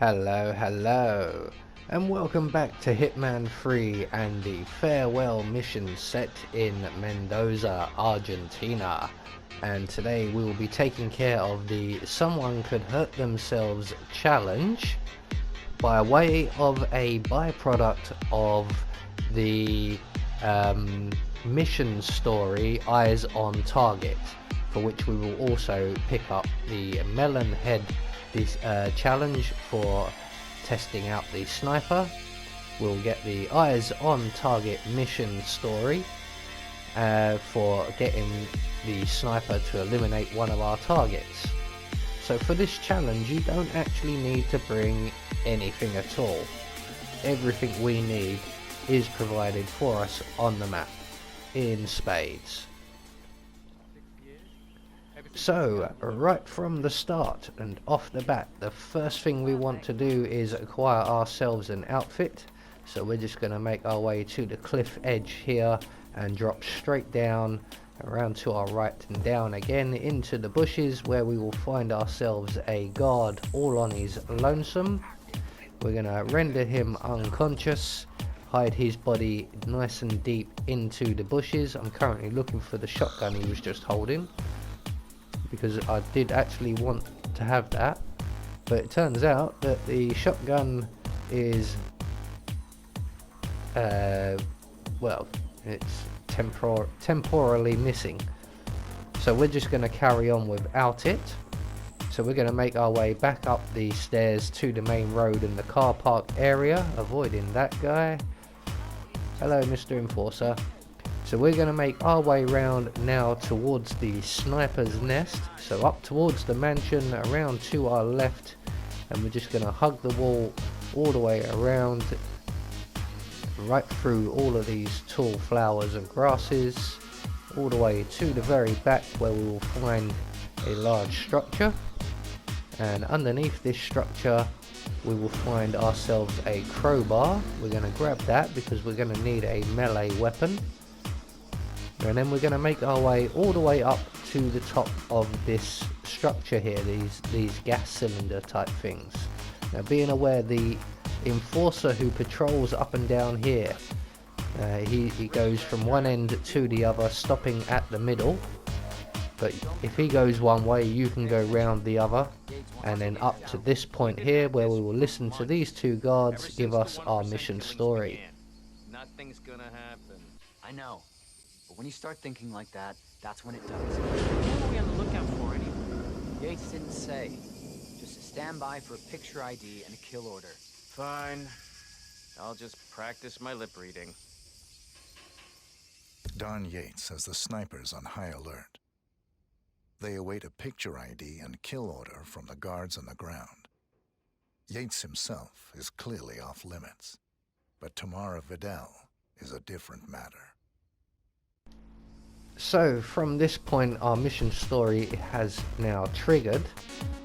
Hello, and welcome back to Hitman 3 and the farewell mission set in Mendoza, Argentina. And today we will be taking care of the someone could hurt themselves challenge by way of a byproduct of the mission story Eyes on Target, for which we will also pick up the melon head challenge for testing out the sniper. We'll get the Eyes on Target mission story for getting the sniper to eliminate one of our targets. So for this challenge you don't actually need to bring anything at all. Everything we need is provided for us on the map in spades. So right from the start and off the bat, the first thing we want to do is acquire ourselves an outfit. So we're just going to make our way to the cliff edge here and drop straight down around to our right and down again into the bushes, where we will find ourselves a guard all on his lonesome. We're going to render him unconscious, hide his body nice and deep into the bushes. I'm currently looking for the shotgun he was just holding, because I did actually want to have that, but it turns out that the shotgun is well, it's temporarily missing, so we're just going to carry on without it. So we're going to make our way back up the stairs to the main road in the car park area, avoiding that guy. Hello, Mr. Enforcer. So we're going to make our way round now towards the sniper's nest, so up towards the mansion, around to our left, and we're just going to hug the wall all the way around, right through all of these tall flowers and grasses, all the way to the very back, where we will find a large structure, and underneath this structure we will find ourselves a crowbar. We're going to grab that because we're going to need a melee weapon. And then we're going to make our way all the way up to the top of this structure here, these gas cylinder type things. Now, being aware, the enforcer who patrols up and down here, he goes from one end to the other, stopping at the middle. But if he goes one way, you can go round the other, and then up to this point here, where we will listen to these two guards give us our mission story. Nothing's gonna happen. I know. But when you start thinking like that, that's when it does. What are we on the lookout for anyway? Yates didn't say. Just a standby for a picture ID and a kill order. Fine. I'll just practice my lip reading. Don Yates has the snipers on high alert. They await a picture ID and kill order from the guards on the ground. Yates himself is clearly off limits, but Tamara Vidal is a different matter. So from this point our mission story has now triggered,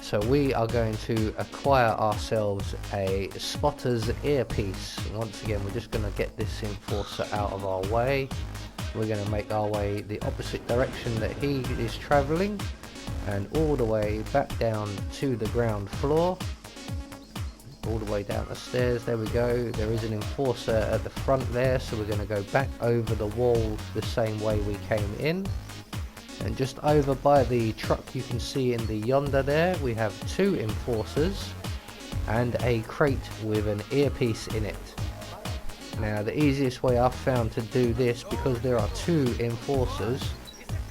so we are going to acquire ourselves a spotter's earpiece. Once again, we're just going to get this enforcer out of our way. We're going to make our way the opposite direction that he is travelling, and all the way back down to the ground floor, all the way down the stairs. There we go. There is an enforcer at the front there, so we're going to go back over the wall the same way we came in. And just over by the truck you can see in the yonder there, we have two enforcers and a crate with an earpiece in it. Now the easiest way I've found to do this, because there are two enforcers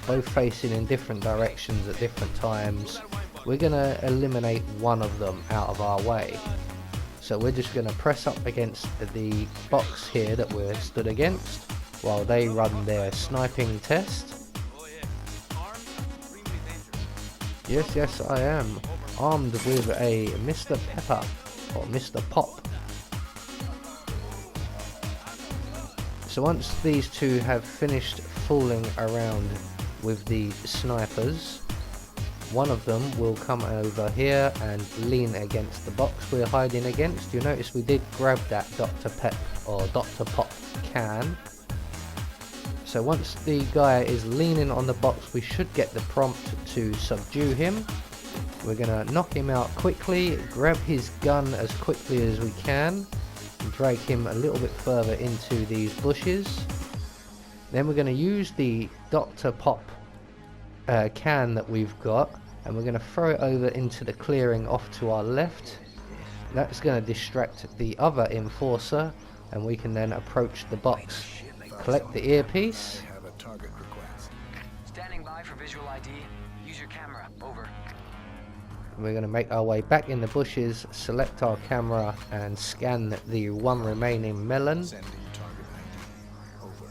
both facing in different directions at different times, we're going to eliminate one of them out of our way. So we're just going to press up against the box here that we're stood against while they run their sniping test. Yes, I am armed with a Mr. Pepper or Mr. Pop. So once these two have finished fooling around with the snipers, one of them will come over here and lean against the box we're hiding against. You notice we did grab that Dr. Pep or Dr. Pop can. So once the guy is leaning on the box, we should get the prompt to subdue him. We're gonna knock him out quickly, grab his gun as quickly as we can, and drag him a little bit further into these bushes. Then we're gonna use the Dr. Pop can that we've got, and we're gonna throw it over into the clearing off to our left. That's gonna distract the other enforcer, and we can then approach the box, collect the earpiece. I have a target request. Standing by for visual ID. Use your camera. Over. We're going to make our way back in the bushes, select our camera and scan the one remaining melon. Sending target ID. Over.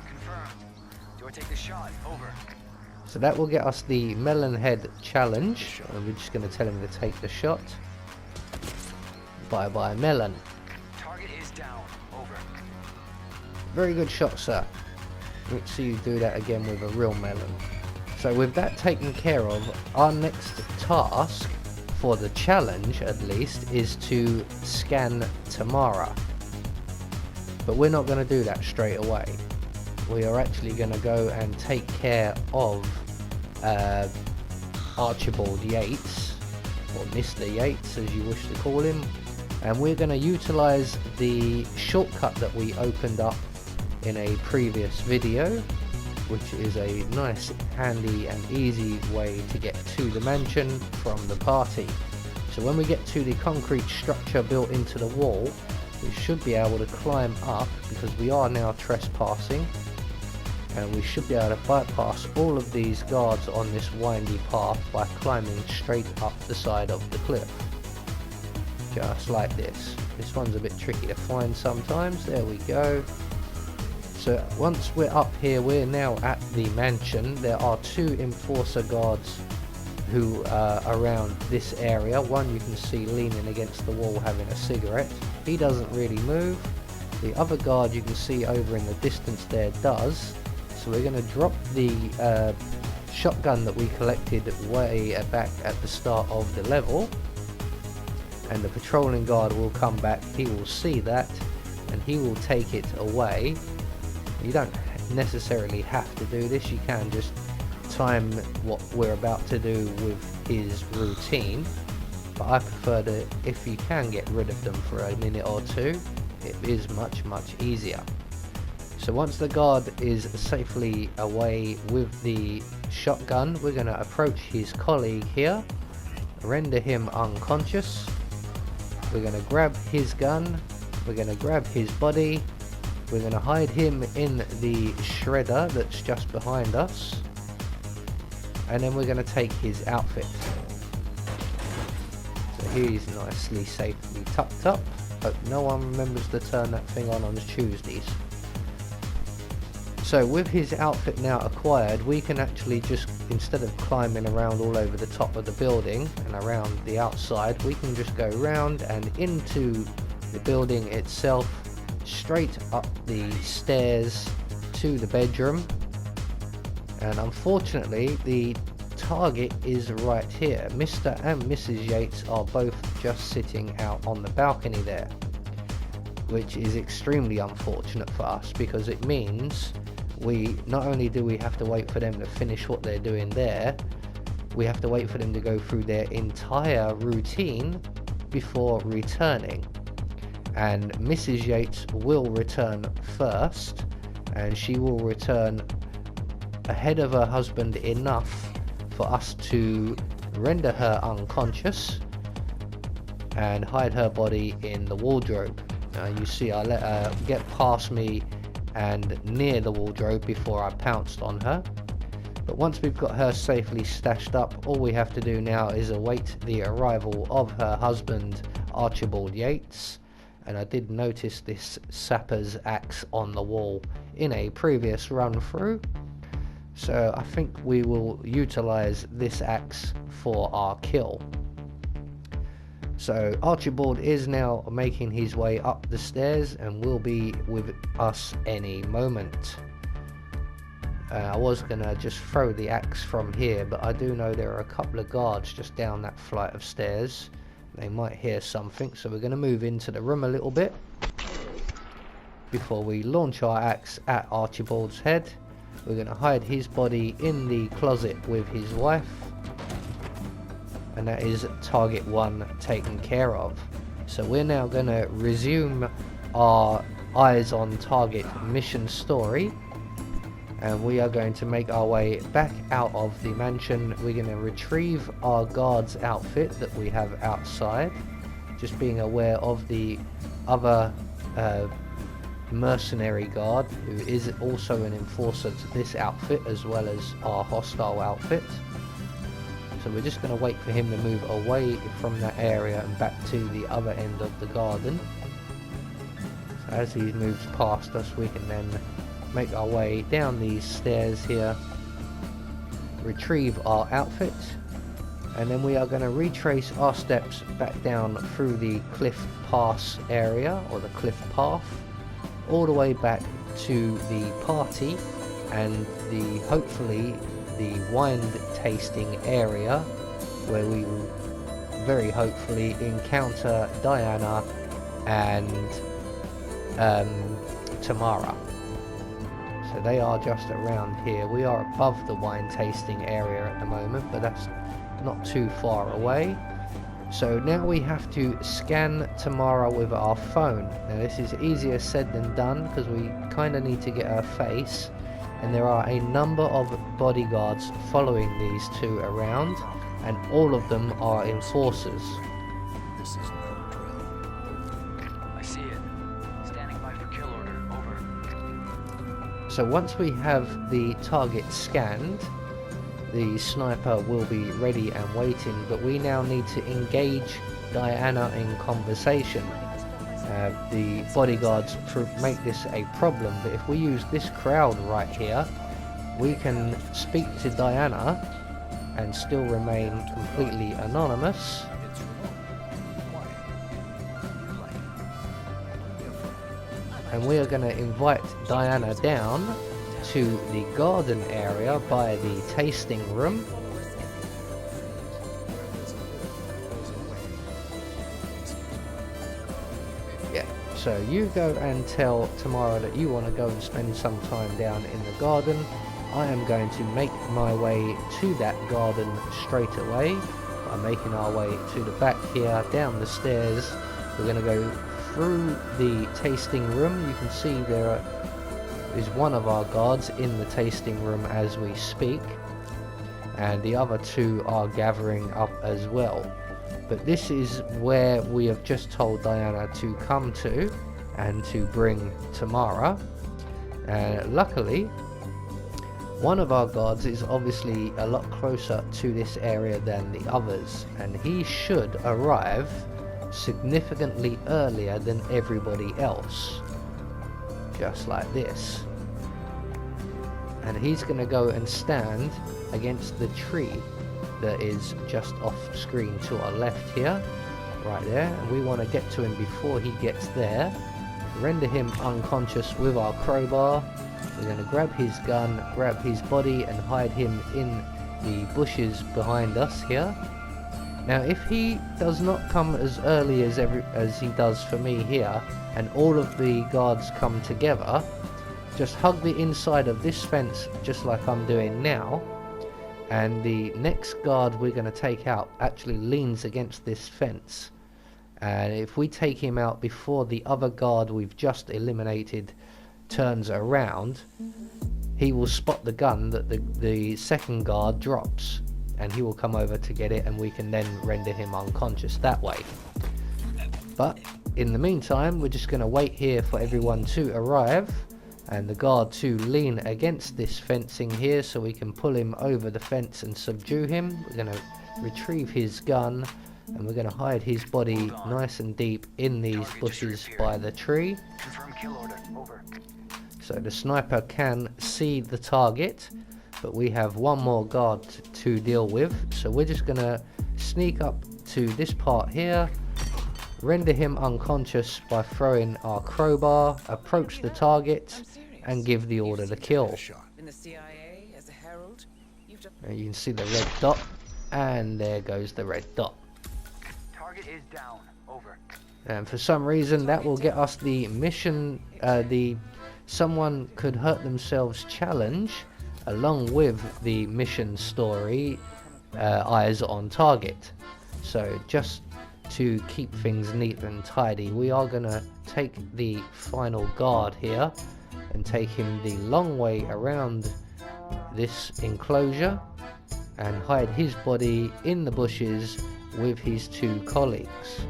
Confirmed. Do I take the shot? Over. So that will get us the melon head challenge. And we're just going to tell him to take the shot. Bye bye melon. Target is down. Over. Very good shot, sir. Let's see you do that again with a real melon. So with that taken care of, our next task, for the challenge at least, is to scan Tamara. But we're not going to do that straight away. We are actually going to go and take care of Archibald Yates, or Mr. Yates as you wish to call him. And we're going to utilize the shortcut that we opened up in a previous video, which is a nice, handy and easy way to get to the mansion from the party. So when we get to the concrete structure built into the wall, we should be able to climb up, because we are now trespassing, and we should be able to bypass all of these guards on this windy path by climbing straight up the side of the cliff. Just like this. This one's a bit tricky to find sometimes. There we go. So once we're up here, we're now at the mansion. There are two enforcer guards who are around this area. One you can see leaning against the wall having a cigarette. He doesn't really move. The other guard you can see over in the distance there does. So we're going to drop the shotgun that we collected way back at the start of the level. And the patrolling guard will come back. He will see that and he will take it away. You don't necessarily have to do this, you can just time what we're about to do with his routine, but I prefer to, if you can get rid of them for a minute or two, it is much easier. So once the guard is safely away with the shotgun, we're going to approach his colleague here, render him unconscious. We're going to grab his gun, we're going to grab his body. We're going to hide him in the shredder that's just behind us, and then we're going to take his outfit. So he's nicely safely tucked up. Hope no one remembers to turn that thing on Tuesdays. So with his outfit now acquired, we can actually just, instead of climbing around all over the top of the building and around the outside, we can just go round and into the building itself, straight up the stairs to the bedroom. And unfortunately the target is right here. Mr. and Mrs. Yates are both just sitting out on the balcony there, which is extremely unfortunate for us, because it means we not only do we have to wait for them to finish what they're doing there, we have to wait for them to go through their entire routine before returning. And Mrs. Yates will return first, and she will return ahead of her husband enough for us to render her unconscious and hide her body in the wardrobe. Now you see I let her get past me and near the wardrobe before I pounced on her. But once we've got her safely stashed up, all we have to do now is await the arrival of her husband, Archibald Yates. And I did notice this sapper's axe on the wall in a previous run through, so I think we will utilize this axe for our kill. So Archibald is now making his way up the stairs and will be with us any moment. I was gonna just throw the axe from here, but I do know there are a couple of guards just down that flight of stairs. They might hear something, so we're going to move into the room a little bit before we launch our axe at Archibald's head. We're going to hide his body in the closet with his wife, and that is target 1 taken care of. So we're now going to resume our eyes on target mission story, and we are going to make our way back out of the mansion. We're going to retrieve our guard's outfit that we have outside, just being aware of the other mercenary guard who is also an enforcer to this outfit as well as our hostile outfit. So we're just going to wait for him to move away from that area and back to the other end of the garden. So as he moves past us, we can then make our way down these stairs here, retrieve our outfit, and then we are going to retrace our steps back down through the cliff pass area, or the cliff path, all the way back to the party and hopefully the wine tasting area, where we will very hopefully encounter Diana and Tamara. So they are just around here. We are above the wine tasting area at the moment, but that's not too far away. So now we have to scan Tamara with our phone. Now this is easier said than done because we kind of need to get her face, and there are a number of bodyguards following these two around, and all of them are enforcers. This is no drill. I see it. Standing by for kill order. Over. So once we have the target scanned, the sniper will be ready and waiting, but we now need to engage Diana in conversation. The bodyguards make this a problem, but if we use this crowd right here, we can speak to Diana and still remain completely anonymous. And we are going to invite Diana down to the garden area by the tasting room. Yeah, so you go and tell Tamara that you want to go and spend some time down in the garden. I am going to make my way to that garden straight away by making our way to the back here, down the stairs. We're going to go through the tasting room. You can see there is one of our guards in the tasting room as we speak, and the other two are gathering up as well. But this is where we have just told Diana to come to and to bring Tamara. Luckily, one of our guards is obviously a lot closer to this area than the others, and he should arrive significantly earlier than everybody else. Just like this. And he's going to go and stand against the tree that is just off screen to our left here, right there, and we want to get to him before he gets there, render him unconscious with our crowbar. We're going to grab his gun, grab his body, and hide him in the bushes behind us here. Now if he does not come as early as he does for me here, and all of the guards come together, just hug the inside of this fence just like I'm doing now, and the next guard we're going to take out actually leans against this fence, and if we take him out before the other guard we've just eliminated turns around, he will spot the gun that the second guard drops, and he will come over to get it, and we can then render him unconscious that way. But in the meantime, we're just going to wait here for everyone to arrive and the guard to lean against this fencing here so we can pull him over the fence and subdue him. We're going to retrieve his gun, and we're going to hide his body nice and deep in these bushes by the tree. Confirm kill order. Over. So the sniper can see the target, but we have one more guard to deal with. So we're just going to sneak up to this part here, render him unconscious by throwing our crowbar, approach the target, and give the order to kill. In the CIA as a herald, And you can see the red dot, and there goes the red dot. Target is down. Over. And for some reason that will get us the mission, the someone could hurt themselves challenge, along with the mission story eyes on target. So just to keep things neat and tidy, we are going to take the final guard here and take him the long way around this enclosure and hide his body in the bushes with his two colleagues.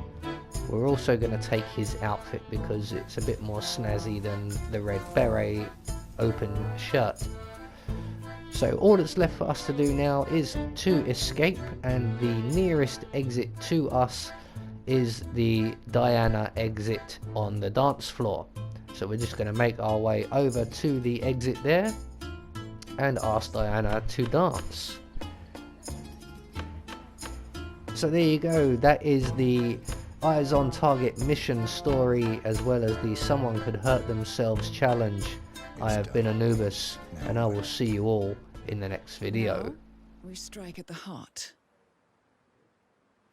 We're also going to take his outfit because it's a bit more snazzy than the red beret open shirt. So all that's left for us to do now is to escape, and the nearest exit to us is the Diana exit on the dance floor. So we're just going to make our way over to the exit there and ask Diana to dance. So there you go, that is the Eyes on Target mission story, as well as the Someone Could Hurt Themselves challenge. I have been Anubis, and I will see you all in the next video. Now, we strike at the heart.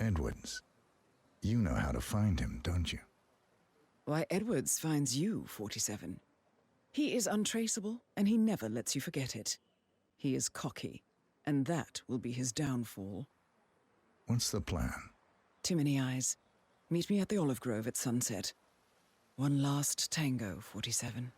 Edwards. You know how to find him, don't you? Why, Edwards finds you, 47. He is untraceable, and he never lets you forget it. He is cocky, and that will be his downfall. What's the plan? Too many eyes. Meet me at the olive grove at sunset. One last tango, 47.